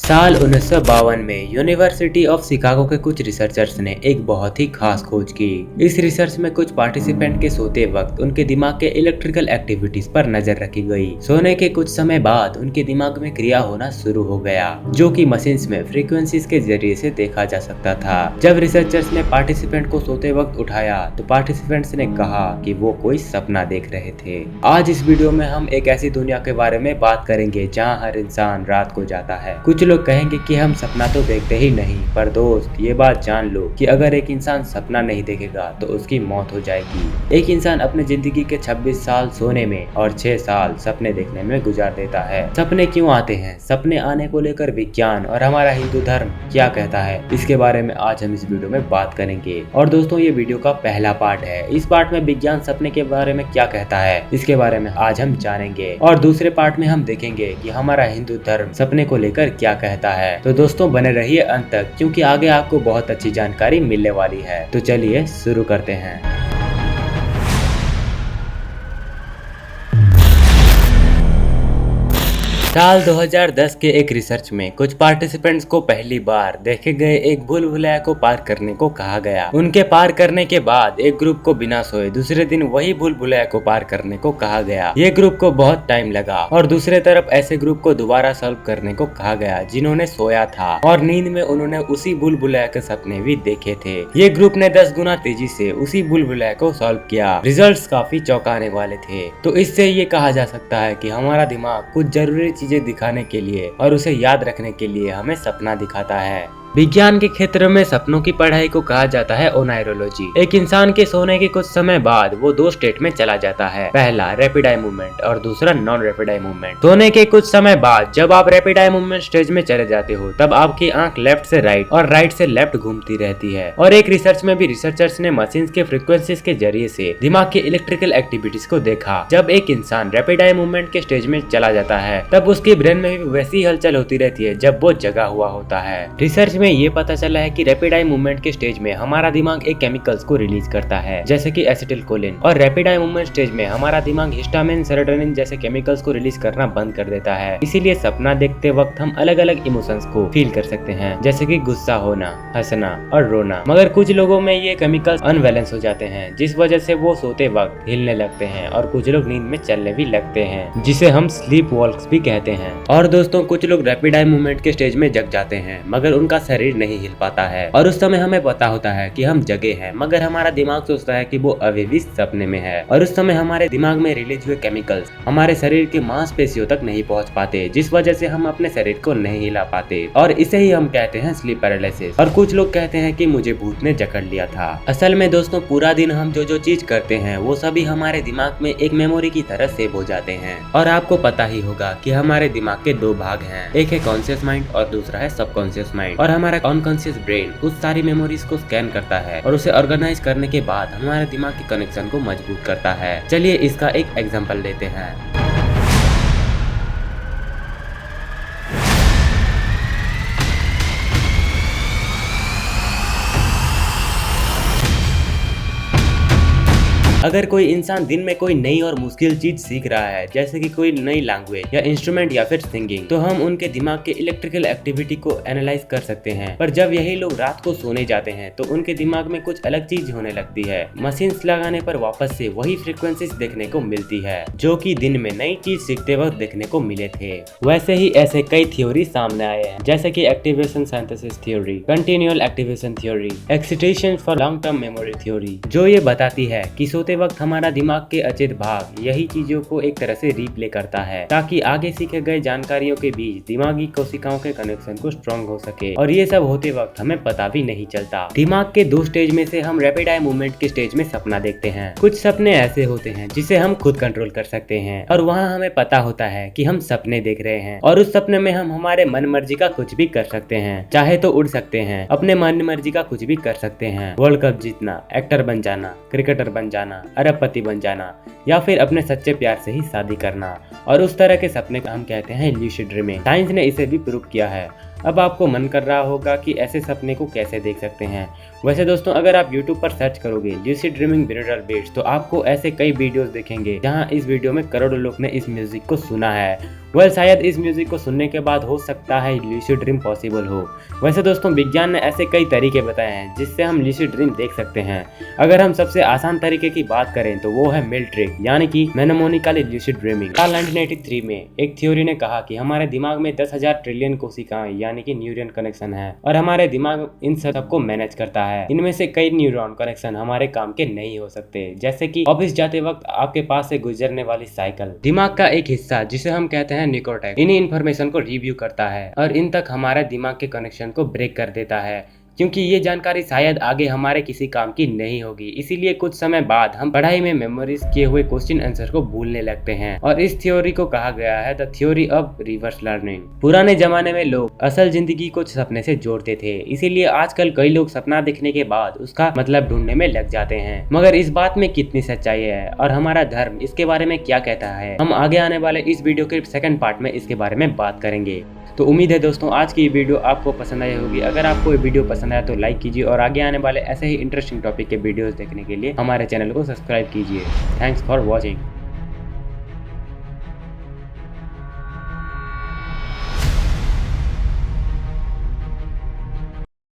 साल 1952 में university of Chicago के कुछ रिसर्चर्स ने एक बहुत ही खास खोज की। इस रिसर्च में कुछ पार्टिसिपेंट के सोते वक्त उनके दिमाग के इलेक्ट्रिकल एक्टिविटीज पर नजर रखी गई। सोने के कुछ समय बाद उनके दिमाग में क्रिया होना शुरू हो गया, जो कि मशीन्स में फ्रीक्वेंसीज के जरिए से देखा जा सकता था। जब रिसर्चर्स ने पार्टिसिपेंट को सोते वक्त उठाया तो पार्टिसिपेंट्स ने कहा कि वो कोई सपना देख रहे थे। आज इस वीडियो में हम एक ऐसी दुनिया के बारे में बात करेंगे जहाँ हर इंसान रात को जाता है। कुछ लोग कहेंगे कि हम सपना तो देखते ही नहीं, पर दोस्त ये बात जान लो कि अगर एक इंसान सपना नहीं देखेगा तो उसकी मौत हो जाएगी। एक इंसान अपने जिंदगी के 26 साल सोने में और 6 साल सपने देखने में गुजार देता है। सपने क्यों आते हैं, सपने आने को लेकर विज्ञान और हमारा हिंदू धर्म क्या कहता है, इसके बारे में आज हम इस वीडियो में बात करेंगे। और दोस्तों ये वीडियो का पहला पार्ट है। इस पार्ट में विज्ञान सपने के बारे में क्या कहता है इसके बारे में आज हम जानेंगे, और दूसरे पार्ट में हम देखेंगे कि हमारा हिंदू धर्म सपने को लेकर क्या कहता है। तो दोस्तों बने रहिए अंत तक, क्योंकि आगे आपको बहुत अच्छी जानकारी मिलने वाली है। तो चलिए शुरू करते हैं। साल 2010 के एक रिसर्च में कुछ पार्टिसिपेंट्स को पहली बार देखे गए एक भूल भुलैया को पार करने को कहा गया। उनके पार करने के बाद एक ग्रुप को बिना सोए दूसरे दिन वही भूल भुलैया को पार करने को कहा गया। ये ग्रुप को बहुत टाइम लगा, और दूसरे तरफ ऐसे ग्रुप को दोबारा सॉल्व करने को कहा गया जिन्होंने सोया था और नींद में उन्होंने उसी भूल भुलैया के सपने भी देखे थे। ये ग्रुप ने 10 गुना तेजी से उसी भूल भुलैया को सॉल्व किया। रिजल्ट्स काफी चौंकाने वाले थे। तो इससे ये कहा जा सकता है कि हमारा दिमाग कुछ जरूरी चीजें दिखाने के लिए और उसे याद रखने के लिए हमें सपना दिखाता है। विज्ञान के क्षेत्र में सपनों की पढ़ाई को कहा जाता है ओनायरोलॉजी। एक इंसान के सोने के कुछ समय बाद वो 2 स्टेट में चला जाता है, पहला रैपिड आई मूवमेंट और दूसरा नॉन रैपिड आई मूवमेंट। सोने के कुछ समय बाद जब आप रैपिड आई मूवमेंट स्टेज में चले जाते हो तब आपकी आंख लेफ्ट से राइट और राइट से लेफ्ट घूमती रहती है। और एक रिसर्च में भी रिसर्चर्स ने मशीन्स के फ्रीक्वेंसीज के जरिए से दिमाग के इलेक्ट्रिकल एक्टिविटीज को देखा। जब एक इंसान रैपिड आई मूवमेंट के स्टेज में चला जाता है तब उसके ब्रेन में भी वैसी हलचल होती रहती है जब वो जगा हुआ होता है। रिसर्च में ये पता चला है कि रैपिड आई मूवमेंट के स्टेज में हमारा दिमाग एक केमिकल्स को रिलीज करता है जैसे कि एसिटिलकोलिन, और रैपिड आई मूवमेंट स्टेज में हमारा दिमाग हिस्टामिन, सेरोटोनिन जैसे केमिकल्स को रिलीज करना बंद कर देता है। इसीलिए सपना देखते वक्त हम अलग अलग इमोशंस को फील कर सकते हैं, जैसे कि गुस्सा होना, हंसना और रोना। मगर कुछ लोगों में ये केमिकल्स अनबैलेंस हो जाते हैं, जिस वजह से वो सोते वक्त हिलने लगते हैं, और कुछ लोग नींद में चलने भी लगते हैं, जिसे हम स्लीप वॉक्स भी कहते हैं। और दोस्तों कुछ लोग रैपिड आई मूवमेंट के स्टेज में जग जाते हैं मगर उनका शरीर नहीं हिल पाता है, और उस समय हमें पता होता है कि हम जगे हैं, मगर हमारा दिमाग सोचता है कि वो अभी भी सपने में है। और उस समय हमारे दिमाग में रिलीज हुए केमिकल्स हमारे शरीर की मांसपेशियों तक नहीं पहुंच पाते, जिस वजह से हम अपने शरीर को नहीं हिला पाते, और इसे ही हम कहते हैं स्लीप पैरालिसिस। और कुछ लोग कहते हैं कि मुझे भूत ने जकड़ लिया था। असल में दोस्तों पूरा दिन हम जो चीज करते हैं वो सभी हमारे दिमाग में एक मेमोरी की तरह सेव हो जाते हैं। और आपको पता ही होगा कि हमारे दिमाग के 2 भाग हैं, एक है कॉन्शियस माइंड और दूसरा है सबकॉन्शियस माइंड। और हमारा अनकॉन्शियस ब्रेन उस सारी मेमोरीज को स्कैन करता है और उसे ऑर्गेनाइज करने के बाद हमारे दिमाग के कनेक्शन को मजबूत करता है। चलिए इसका एक एग्जांपल लेते हैं। अगर कोई इंसान दिन में कोई नई और मुश्किल चीज सीख रहा है, जैसे कि कोई नई लैंग्वेज या इंस्ट्रूमेंट या फिर सिंगिंग, तो हम उनके दिमाग के इलेक्ट्रिकल एक्टिविटी को एनालाइज कर सकते हैं। पर जब यही लोग रात को सोने जाते हैं तो उनके दिमाग में कुछ अलग चीज होने लगती है। मशीन्स लगाने पर वापस से वही फ्रीक्वेंसीज देखने को मिलती है जो कि दिन में नई चीज सीखते वक्त देखने को मिले थे। वैसे ही ऐसे कई थ्योरी सामने आए हैं, जैसे कि activation synthesis theory, continual activation theory, excitation for long term memory theory, जो ये बताती है कि सोते वक्त हमारा दिमाग के अचेत भाग यही चीजों को एक तरह से रिप्ले करता है, ताकि आगे सीखे गए जानकारियों के बीच दिमागी कोशिकाओं के कनेक्शन को स्ट्रॉन्ग हो सके। और ये सब होते वक्त हमें पता भी नहीं चलता। दिमाग के 2 स्टेज में से हम रैपिड आई मूवमेंट के स्टेज में सपना देखते हैं। कुछ सपने ऐसे होते हैं जिसे हम खुद कंट्रोल कर सकते हैं, और वहाँ हमें पता होता है कि हम सपने देख रहे हैं, और उस सपने में हम हमारे मन मर्जी का कुछ भी कर सकते हैं। चाहे तो उड़ सकते हैं, अपने मन मर्जी का कुछ भी कर सकते हैं, वर्ल्ड कप जीतना, एक्टर बन जाना, क्रिकेटर बन जाना, अरबपति बन जाना, या फिर अपने सच्चे प्यार से ही शादी करना। और उस तरह के सपने को हम कहते हैं ल्यूसिड ड्रीमिंग। साइंस ने इसे भी प्रूव किया है। अब आपको मन कर रहा होगा कि ऐसे सपने को कैसे देख सकते हैं। वैसे दोस्तों अगर आप YouTube पर सर्च करोगे ल्यूसिड ड्रीमिंग बिनौरल बीट्स तो आपको ऐसे कई वीडियोस दिखेंगे जहां इस वीडियो में करोड़ों लोग ने इस म्यूजिक को सुना है वह शायद इस म्यूजिक को सुनने के बाद हो सकता है ल्यूसिड ड्रीम पॉसिबल हो। वैसे दोस्तों विज्ञान ने ऐसे कई तरीके बताए हैं जिससे हम ल्यूसिड ड्रीम देख सकते हैं। अगर हम सबसे आसान तरीके की बात करें तो वो है मिल्ट ट्रिक यानी कि मेनेमोनिकली ल्यूसिड ड्रीमिंग। साल 1983 में एक थ्योरी ने कहा कि हमारे दिमाग में 10,000 ट्रिलियन कोशिकाएं यानी कि न्यूरॉन कनेक्शन है और हमारे दिमाग इन सबको मैनेज करता है। इनमें से कई न्यूरॉन कनेक्शन हमारे काम के नहीं हो सकते, जैसे कि ऑफिस जाते वक्त आपके पास से गुजरने वाली साइकिल। दिमाग का एक हिस्सा जिसे हम कहते हैं निकोटेक इन्हीं इन्फॉर्मेशन को रिव्यू करता है और इन तक हमारे दिमाग के कनेक्शन को ब्रेक कर देता है, क्योंकि ये जानकारी शायद आगे हमारे किसी काम की नहीं होगी। इसीलिए कुछ समय बाद हम पढ़ाई में मेमोरीज किए हुए क्वेश्चन आंसर को भूलने लगते हैं और इस थ्योरी को कहा गया है the theory of reverse learning. पुराने जमाने में लोग असल जिंदगी को सपने से जोड़ते थे, इसीलिए आजकल कई लोग सपना देखने के बाद उसका मतलब ढूंढने में लग जाते हैं। मगर इस बात में कितनी सच्चाई है और हमारा धर्म इसके बारे में क्या कहता है, हम आगे आने वाले इस वीडियो के सेकंड पार्ट में इसके बारे में बात करेंगे। तो उम्मीद है दोस्तों आज की ये वीडियो आपको पसंद आई होगी। अगर आपको ये वीडियो पसंद आया तो लाइक कीजिए और आगे आने वाले ऐसे ही इंटरेस्टिंग टॉपिक के वीडियोस देखने के लिए हमारे चैनल को सब्सक्राइब कीजिए। Thanks for watching.